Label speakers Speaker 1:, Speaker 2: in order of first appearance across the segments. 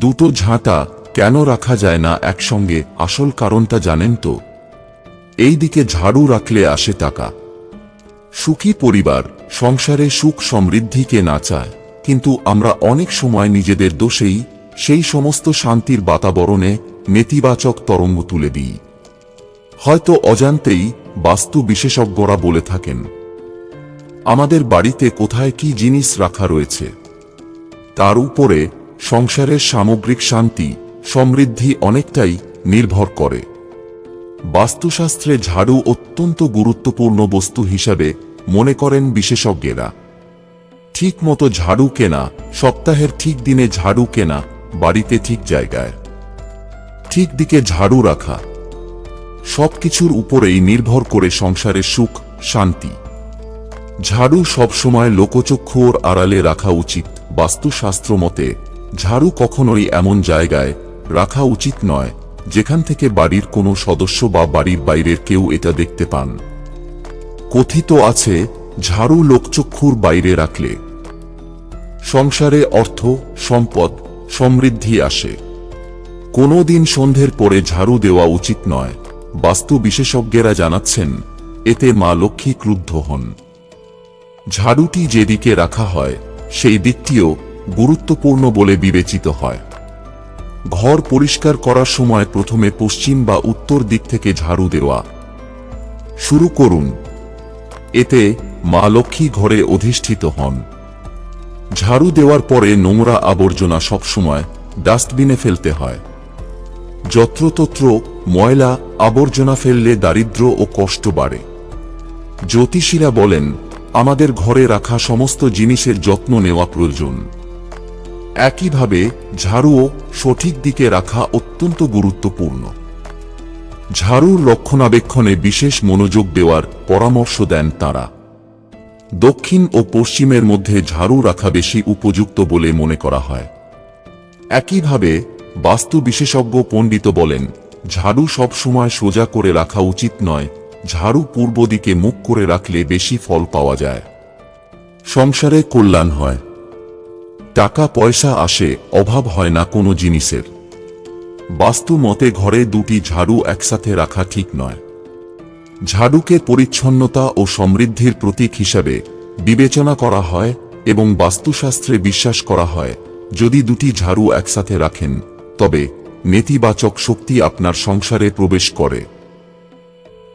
Speaker 1: দুটো ঝাঁটা কেন রাখা যায় না একসঙ্গে? আসল কারণটা জানেন তো? এই দিকে ঝাড়ু রাখলে আসে টাকা। সুখী পরিবার, সংসারে সুখ সমৃদ্ধিকে না চায়, কিন্তু আমরা অনেক সময় নিজেদের দোষেই সেই সমস্ত শান্তির বাতাবরণে নেতিবাচক তরঙ্গ তুলে দিই। হয়তো অজান্তেই বাস্তু বিশেষজ্ঞরা বলে থাকেন, আমাদের বাড়িতে কোথায় কি জিনিস রাখা রয়েছে তার উপরে সংসারের সামগ্রিক শান্তি সমৃদ্ধি অনেকটাই নির্ভর করে। বাস্তুশাস্ত্রে ঝাড়ু অত্যন্ত গুরুত্বপূর্ণ বস্তু হিসাবে মনে করেন বিশেষজ্ঞেরা। ঠিক মতো ঝাড়ু কেনা, সপ্তাহের ঠিক দিনে ঝাড়ু কেনা, বাড়িতে ঠিক জায়গায় ঠিক দিকে ঝাড়ু রাখা, সবকিছুর উপরেই নির্ভর করে সংসারের সুখ শান্তি। ঝাড়ু সবসময় লোকচক্ষুর আড়ালে রাখা উচিত। বাস্তুশাস্ত্র মতে ঝাড়ু কখনোই এমন জায়গায় রাখা উচিত নয় যেখান থেকে বাড়ির কোনো সদস্য বা বাড়ির বাইরের কেউ এটা দেখতে পান। কথিত আছে, ঝাড়ু লোকচক্ষুর বাইরে রাখলে সংসারে অর্থ সম্পদ সমৃদ্ধি আসে। কোনো দিন সন্ধ্যের পরে ঝাড়ু দেওয়া উচিত নয়। বাস্তু বিশেষজ্ঞেরা জানাচ্ছেন, এতে মা লক্ষ্মী ক্রুদ্ধ হন। ঝাড়ুটি যেদিকে রাখা হয় সেই দিকটিও গুরুত্বপূর্ণ বলে বিবেচিত হয়। ঘর পরিষ্কার করার সময় প্রথমে পশ্চিম বা উত্তর দিক থেকে ঝাড়ু দেওয়া শুরু করুন। এতে মা লক্ষ্মী ঘরে অধিষ্ঠিত হন। ঝাড়ু দেওয়ার পরে নোংরা আবর্জনা সবসময় ডাস্টবিনে ফেলতে হয়। যত্রতত্র ময়লা আবর্জনা ফেললে দারিদ্র্য ও কষ্ট বাড়ে। জ্যোতিষীরা বলেন, আমাদের ঘরে রাখা সমস্ত জিনিসের যত্ন নেওয়া প্রয়োজন। একইভাবে ঝাড়ুও সঠিক দিকে রাখা অত্যন্ত গুরুত্বপূর্ণ। ঝাড়ুর রক্ষণাবেক্ষণে বিশেষ মনোযোগ দেওয়ার পরামর্শ দেন তাঁরা। দক্ষিণ ও পশ্চিমের মধ্যে ঝাড়ু রাখা বেশি উপযুক্ত বলে মনে করা হয়। একইভাবে বাস্তু বিশেষজ্ঞ পণ্ডিত বলেন, ঝাড়ু সব সময় সোজা করে রাখা উচিত নয়। ঝাড়ু পূর্ব দিকে মুখ করে রাখলে বেশি ফল পাওয়া যায়। সংসারে কল্যাণ হয়, টাকা পয়সা আসে, অভাব হয় না কোনো জিনিসের। বাস্তু মতে ঘরে দুটি ঝাড়ু একসাথে রাখা ঠিক নয়। ঝাড়ুকে পরিচ্ছন্নতা ও সমৃদ্ধির প্রতীক হিসাবে বিবেচনা করা হয় এবং বাস্তুশাস্ত্রে বিশ্বাস করা হয়, যদি দুটি ঝাড়ু একসাথে রাখেন তবে নেতিবাচক শক্তি আপনার সংসারে প্রবেশ করে।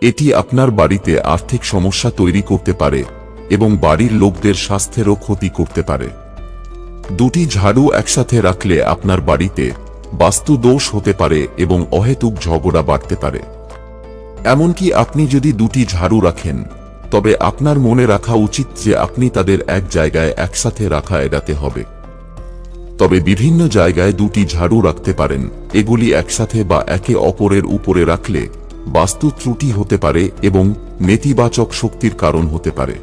Speaker 1: এটি আপনার বাড়িতে আর্থিক সমস্যা তৈরি করতে পারে এবং বাড়ির লোকদের স্বাস্থ্যেরও ক্ষতি করতে পারে। দুটি ঝাড়ু একসাথে রাখলে আপনার বাড়িতে বাস্তু দোষ হতে পারে এবং অহেতুক ঝগড়া বাড়তে পারে। এমনকি আপনি যদি দুটি ঝাড়ু রাখেন তবে আপনার মনে রাখা উচিত যে আপনি তাদের এক জায়গায় একসাথে রাখা এড়াতে হবে। তবে বিভিন্ন জায়গায় দুটি ঝাড়ু রাখতে পারেন। এগুলি একসাথে বা একে অপরের উপরে রাখলে বাস্তু ত্রুটি হতে পারে এবং নেতিবাচক শক্তির কারণ হতে পারে।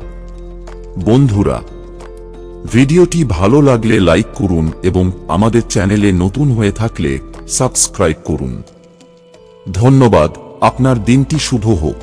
Speaker 1: বন্ধুরা, ভিডিওটি ভালো লাগলে লাইক করুন এবং আমাদের চ্যানেলে নতুন হয়ে থাকলে সাবস্ক্রাইব করুন। ধন্যবাদ। আপনার দিনটি শুভ হোক।